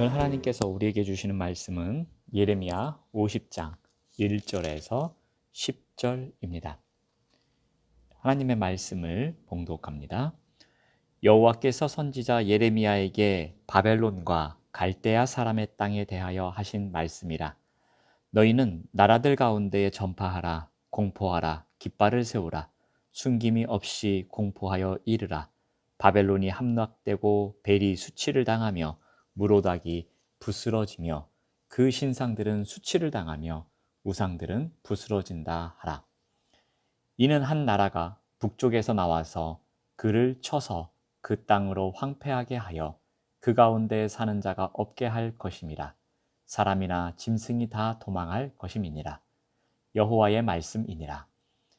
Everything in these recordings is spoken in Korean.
오늘 하나님께서 우리에게 주시는 말씀은 예레미야 50장 1절에서 10절입니다. 하나님의 말씀을 봉독합니다. 여호와께서 선지자 예레미야에게 바벨론과 갈대아 사람의 땅에 대하여 하신 말씀이라. 너희는 나라들 가운데에 전파하라, 공포하라, 깃발을 세우라, 숨김이 없이 공포하여 이르라. 바벨론이 함락되고 벨이 수치를 당하며 무로닥이 부스러지며 그 신상들은 수치를 당하며 우상들은 부스러진다 하라. 이는 한 나라가 북쪽에서 나와서 그를 쳐서 그 땅으로 황폐하게 하여 그 가운데 사는 자가 없게 할 것임이라. 사람이나 짐승이 다 도망할 것임이니라. 여호와의 말씀이니라.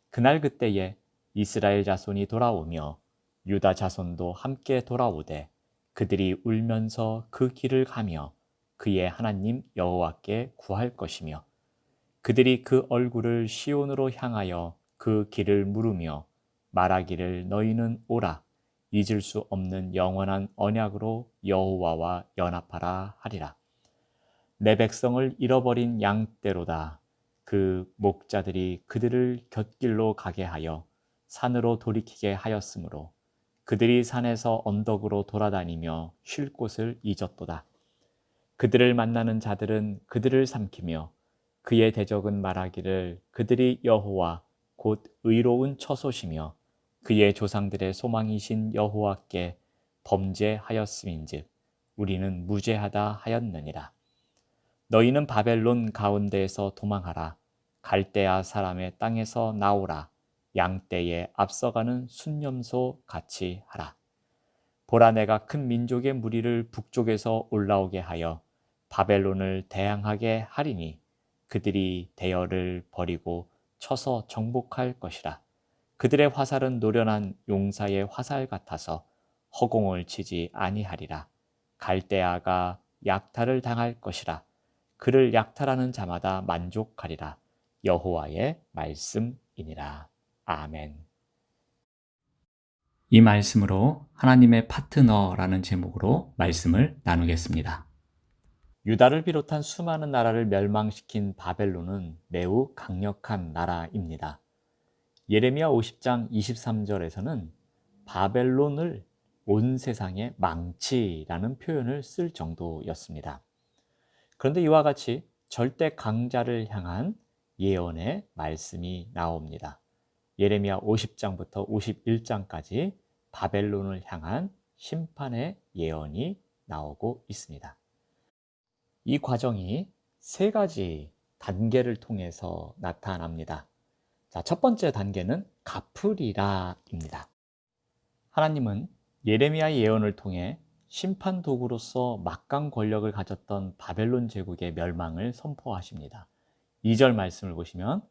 그날 그때에 이스라엘 자손이 돌아오며 유다 자손도 함께 돌아오되 그들이 울면서 그 길을 가며 그의 하나님 여호와께 구할 것이며 그들이 그 얼굴을 시온으로 향하여 그 길을 물으며 말하기를 너희는 오라 잊을 수 없는 영원한 언약으로 여호와와 연합하라 하리라. 내 백성을 잃어버린 양떼로다. 그 목자들이 그들을 곁길로 가게 하여 산으로 돌이키게 하였으므로 그들이 산에서 언덕으로 돌아다니며 쉴 곳을 잊었도다. 그들을 만나는 자들은 그들을 삼키며 그의 대적은 말하기를 그들이 여호와 곧 의로운 처소시며 그의 조상들의 소망이신 여호와께 범죄하였음인즉 우리는 무죄하다 하였느니라. 너희는 바벨론 가운데에서 도망하라. 갈대아 사람의 땅에서 나오라. 양떼에 앞서가는 순념소 같이 하라. 보라, 내가 큰 민족의 무리를 북쪽에서 올라오게 하여 바벨론을 대항하게 하리니 그들이 대열을 버리고 쳐서 정복할 것이라. 그들의 화살은 노련한 용사의 화살 같아서 허공을 치지 아니하리라. 갈대아가 약탈을 당할 것이라. 그를 약탈하는 자마다 만족하리라. 여호와의 말씀이니라. 아멘. 이 말씀으로 하나님의 파트너라는 제목으로 말씀을 나누겠습니다. 유다를 비롯한 수많은 나라를 멸망시킨 바벨론은 매우 강력한 나라입니다. 예레미야 50장 23절에서는 바벨론을 온 세상의 망치라는 표현을 쓸 정도였습니다. 그런데 이와 같이 절대 강자를 향한 예언의 말씀이 나옵니다. 예레미야 50장부터 51장까지 바벨론을 향한 심판의 예언이 나오고 있습니다. 이 과정이 세 가지 단계를 통해서 나타납니다. 자, 첫 번째 단계는 갚으리라입니다. 하나님은 예레미야의 예언을 통해 심판 도구로서 막강 권력을 가졌던 바벨론 제국의 멸망을 선포하십니다. 2절 말씀을 보시면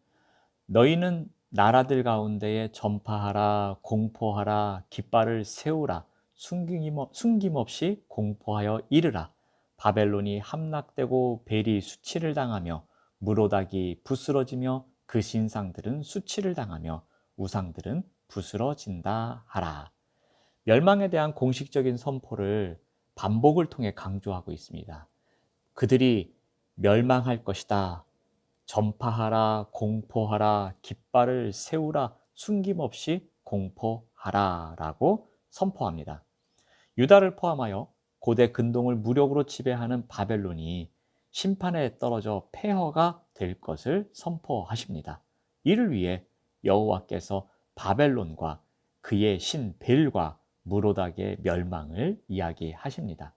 너희는 나라들 가운데에 전파하라, 공포하라, 깃발을 세우라, 숨김없이 공포하여 이르라. 바벨론이 함락되고 벨이 수치를 당하며 무로닥이 부스러지며 그 신상들은 수치를 당하며 우상들은 부스러진다 하라. 멸망에 대한 공식적인 선포를 반복을 통해 강조하고 있습니다. 그들이 멸망할 것이다. 전파하라, 공포하라, 깃발을 세우라, 숨김없이 공포하라 라고 선포합니다. 유다를 포함하여 고대 근동을 무력으로 지배하는 바벨론이 심판에 떨어져 폐허가 될 것을 선포하십니다. 이를 위해 여호와께서 바벨론과 그의 신 벨과 무로닥의 멸망을 이야기하십니다.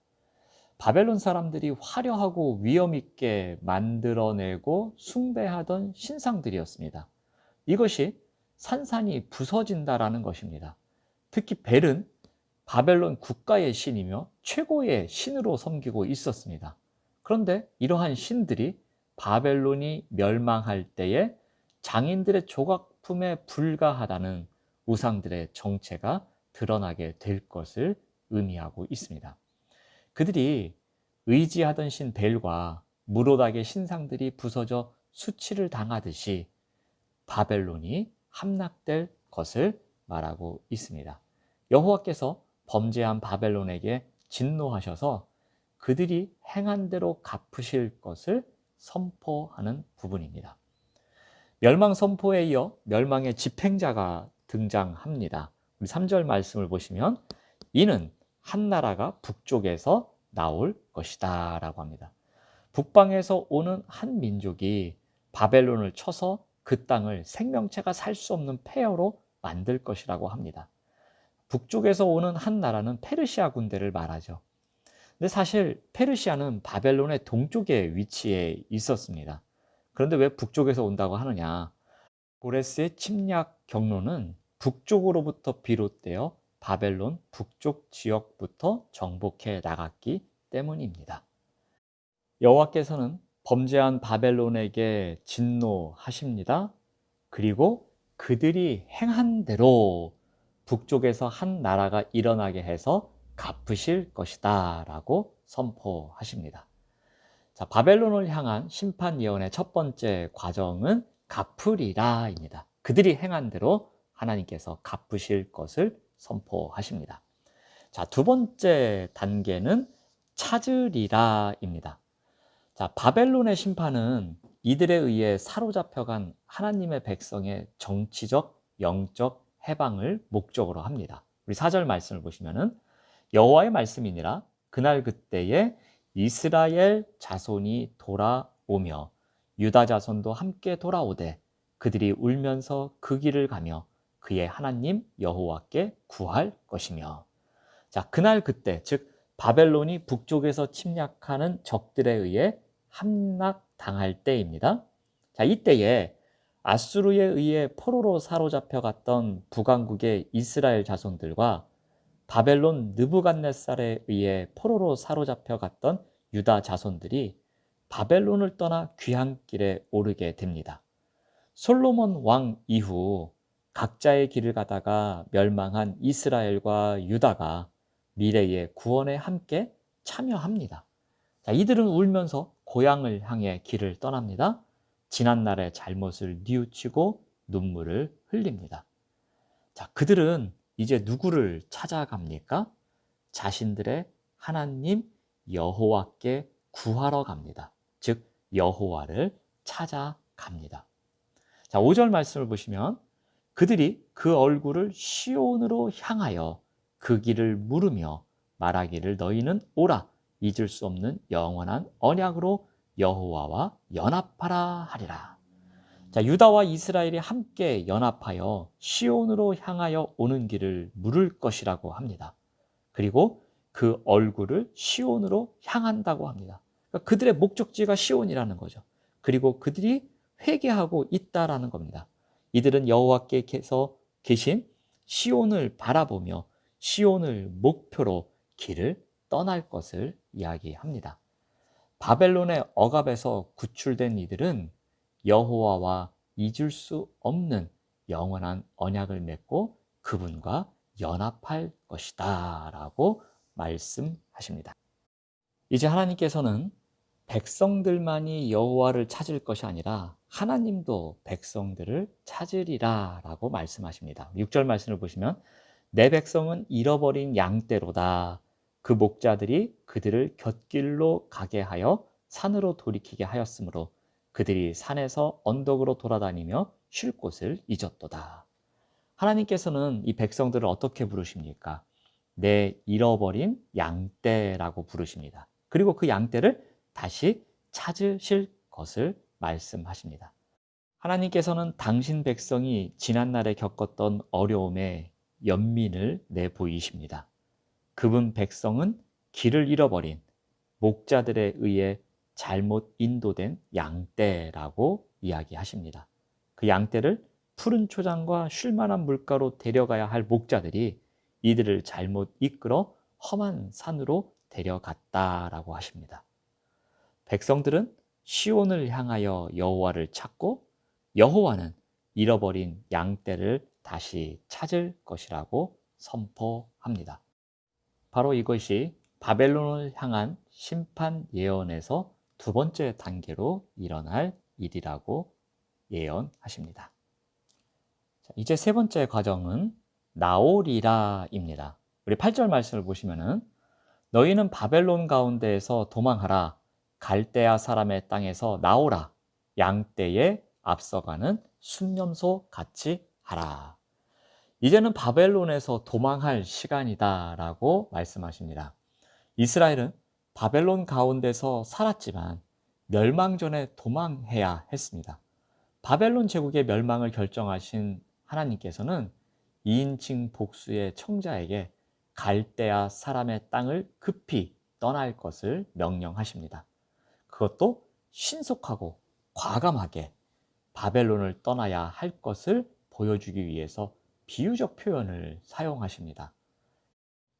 바벨론 사람들이 화려하고 위엄있게 만들어내고 숭배하던 신상들이었습니다. 이것이 산산이 부서진다라는 것입니다. 특히 벨은 바벨론 국가의 신이며 최고의 신으로 섬기고 있었습니다. 그런데 이러한 신들이 바벨론이 멸망할 때에 장인들의 조각품에 불과하다는 우상들의 정체가 드러나게 될 것을 의미하고 있습니다. 그들이 의지하던 신 벨과 무로닥의 신상들이 부서져 수치를 당하듯이 바벨론이 함락될 것을 말하고 있습니다. 여호와께서 범죄한 바벨론에게 진노하셔서 그들이 행한 대로 갚으실 것을 선포하는 부분입니다. 멸망 선포에 이어 멸망의 집행자가 등장합니다. 우리 3절 말씀을 보시면 이는 한 나라가 북쪽에서 나올 것이다 라고 합니다. 북방에서 오는 한 민족이 바벨론을 쳐서 그 땅을 생명체가 살 수 없는 폐허로 만들 것이라고 합니다. 북쪽에서 오는 한 나라는 페르시아 군대를 말하죠. 근데 사실 페르시아는 바벨론의 동쪽에 위치해 있었습니다. 그런데 왜 북쪽에서 온다고 하느냐? 고레스의 침략 경로는 북쪽으로부터 비롯되어 바벨론 북쪽 지역부터 정복해 나갔기 때문입니다. 여호와께서는 범죄한 바벨론에게 진노하십니다. 그리고 그들이 행한 대로 북쪽에서 한 나라가 일어나게 해서 갚으실 것이다 라고 선포하십니다. 자, 바벨론을 향한 심판 예언의 첫 번째 과정은 갚으리라입니다. 그들이 행한 대로 하나님께서 갚으실 것을 선포하십니다. 자, 두 번째 단계는 찾으리라입니다. 자, 바벨론의 심판은 이들에 의해 사로잡혀간 하나님의 백성의 정치적, 영적 해방을 목적으로 합니다. 우리 4절 말씀을 보시면은 여호와의 말씀이니라 그날 그때에 이스라엘 자손이 돌아오며 유다 자손도 함께 돌아오되 그들이 울면서 그 길을 가며 그의 하나님 여호와께 구할 것이며. 자, 그날 그때 즉 바벨론이 북쪽에서 침략하는 적들에 의해 함락당할 때입니다. 자, 이때에 아수르에 의해 포로로 사로잡혀갔던 북왕국의 이스라엘 자손들과 바벨론 느부갓네살에 의해 포로로 사로잡혀갔던 유다 자손들이 바벨론을 떠나 귀향길에 오르게 됩니다. 솔로몬 왕 이후 각자의 길을 가다가 멸망한 이스라엘과 유다가 미래의 구원에 함께 참여합니다. 자, 이들은 울면서 고향을 향해 길을 떠납니다. 지난날의 잘못을 뉘우치고 눈물을 흘립니다. 자, 그들은 이제 누구를 찾아갑니까? 자신들의 하나님 여호와께 구하러 갑니다. 즉 여호와를 찾아갑니다. 자, 5절 말씀을 보시면 그들이 그 얼굴을 시온으로 향하여 그 길을 물으며 말하기를 너희는 오라 잊을 수 없는 영원한 언약으로 여호와와 연합하라 하리라. 자, 유다와 이스라엘이 함께 연합하여 시온으로 향하여 오는 길을 물을 것이라고 합니다. 그리고 그 얼굴을 시온으로 향한다고 합니다. 그러니까 그들의 목적지가 시온이라는 거죠. 그리고 그들이 회개하고 있다라는 겁니다. 이들은 여호와께서 계신 시온을 바라보며 시온을 목표로 길을 떠날 것을 이야기합니다. 바벨론의 억압에서 구출된 이들은 여호와와 잊을 수 없는 영원한 언약을 맺고 그분과 연합할 것이다 라고 말씀하십니다. 이제 하나님께서는 백성들만이 여호와를 찾을 것이 아니라 하나님도 백성들을 찾으리라 라고 말씀하십니다. 6절 말씀을 보시면 내 백성은 잃어버린 양떼로다. 그 목자들이 그들을 곁길로 가게 하여 산으로 돌이키게 하였으므로 그들이 산에서 언덕으로 돌아다니며 쉴 곳을 잊었도다. 하나님께서는 이 백성들을 어떻게 부르십니까? 내 잃어버린 양떼라고 부르십니다. 그리고 그 양떼를 다시 찾으실 것을 말씀하십니다. 하나님께서는 당신 백성이 지난날에 겪었던 어려움에 연민을 내보이십니다. 그분 백성은 길을 잃어버린 목자들에 의해 잘못 인도된 양떼라고 이야기하십니다. 그 양떼를 푸른 초장과 쉴만한 물가로 데려가야 할 목자들이 이들을 잘못 이끌어 험한 산으로 데려갔다라고 하십니다. 백성들은 시온을 향하여 여호와를 찾고 여호와는 잃어버린 양떼를 다시 찾을 것이라고 선포합니다. 바로 이것이 바벨론을 향한 심판 예언에서 두 번째 단계로 일어날 일이라고 예언하십니다. 이제 세 번째 과정은 나오리라입니다. 우리 8절 말씀을 보시면은 너희는 바벨론 가운데에서 도망하라. 갈대아 사람의 땅에서 나오라. 양떼에 앞서가는 순념소 같이 하라. 이제는 바벨론에서 도망할 시간이다라고 말씀하십니다. 이스라엘은 바벨론 가운데서 살았지만 멸망 전에 도망해야 했습니다. 바벨론 제국의 멸망을 결정하신 하나님께서는 2인칭 복수의 청자에게 갈대아 사람의 땅을 급히 떠날 것을 명령하십니다. 그것도 신속하고 과감하게 바벨론을 떠나야 할 것을 보여주기 위해서 비유적 표현을 사용하십니다.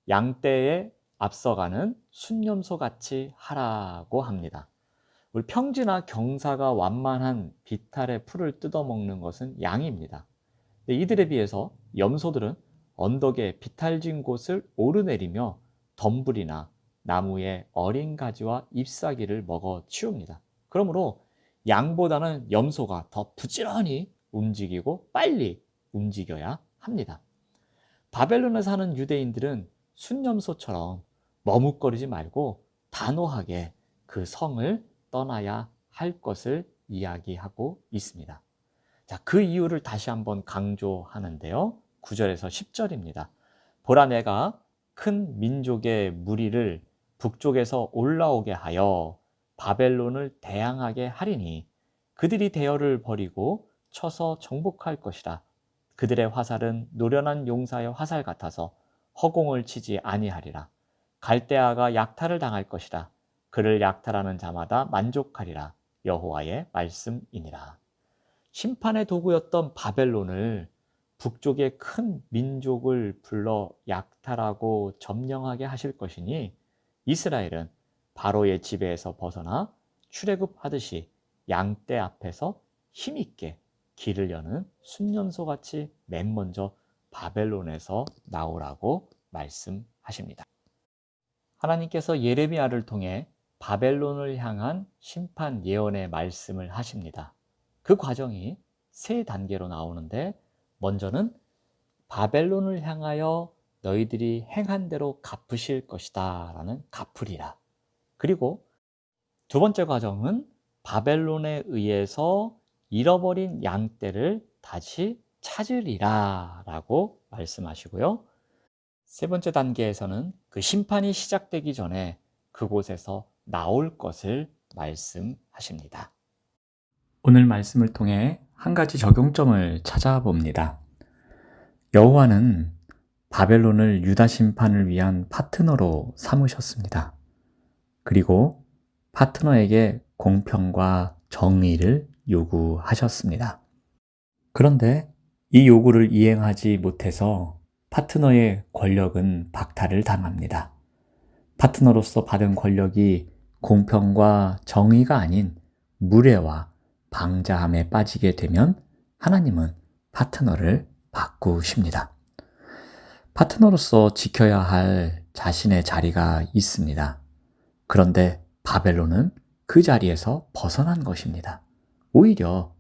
양떼에 앞서가는 순념소 같이 하라고 합니다. 우리 평지나 경사가 완만한 비탈의 풀을 뜯어먹는 것은 양입니다. 이들에 비해서 염소들은 언덕의 비탈진 곳을 오르내리며 덤불이나 나무의 어린 가지와 잎사귀를 먹어 치웁니다. 그러므로 양보다는 염소가 더 부지런히 움직이고 빨리 움직여야 합니다. 바벨론에 사는 유대인들은 순념소처럼 머뭇거리지 말고 단호하게 그 성을 떠나야 할 것을 이야기하고 있습니다. 자, 그 이유를 다시 한번 강조하는데요. 9절에서 10절입니다. 보라, 내가 큰 민족의 무리를 북쪽에서 올라오게 하여 바벨론을 대항하게 하리니 그들이 대열을 벌이고 쳐서 정복할 것이라. 그들의 화살은 노련한 용사의 화살 같아서 허공을 치지 아니하리라. 갈대아가 약탈을 당할 것이라. 그를 약탈하는 자마다 만족하리라. 여호와의 말씀이니라. 심판의 도구였던 바벨론을 북쪽의 큰 민족을 불러 약탈하고 점령하게 하실 것이니 이스라엘은 바로의 지배에서 벗어나 출애굽하듯이 양떼 앞에서 힘있게 길을 여는 순념소같이 맨 먼저 바벨론에서 나오라고 말씀하십니다. 하나님께서 예레미야를 통해 바벨론을 향한 심판 예언의 말씀을 하십니다. 그 과정이 세 단계로 나오는데, 먼저는 바벨론을 향하여 너희들이 행한 대로 갚으실 것이다 라는 갚으리라. 그리고 두 번째 과정은 바벨론에 의해서 잃어버린 양떼를 다시 찾으리라 라고 말씀하시고요. 세 번째 단계에서는 그 심판이 시작되기 전에 그곳에서 나올 것을 말씀하십니다. 오늘 말씀을 통해 한 가지 적용점을 찾아봅니다. 여호와는 바벨론을 유다 심판을 위한 파트너로 삼으셨습니다. 그리고 파트너에게 공평과 정의를 요구하셨습니다. 그런데 이 요구를 이행하지 못해서 파트너의 권력은 박탈을 당합니다. 파트너로서 받은 권력이 공평과 정의가 아닌 무례와 방자함에 빠지게 되면 하나님은 파트너를 바꾸십니다. 파트너로서 지켜야 할 자신의 자리가 있습니다. 그런데 바벨론은 그 자리에서 벗어난 것입니다. 오히려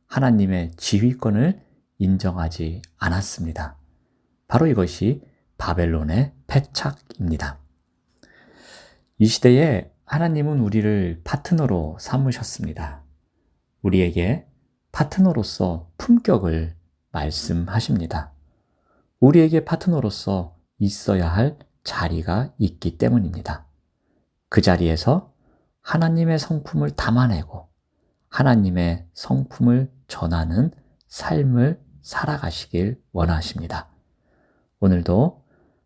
하나님의 지휘권을 인정하지 않았습니다. 바로 이것이 바벨론의 패착입니다. 이 시대에 하나님은 우리를 파트너로 삼으셨습니다. 우리에게 파트너로서 품격을 말씀하십니다. 우리에게 파트너로서 있어야 할 자리가 있기 때문입니다. 그 자리에서 하나님의 성품을 담아내고 하나님의 성품을 전하는 삶을 살아가시길 원하십니다. 오늘도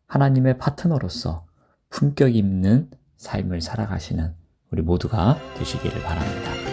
하나님의 파트너로서 품격 있는 삶을 살아가시는 우리 모두가 되시기를 바랍니다.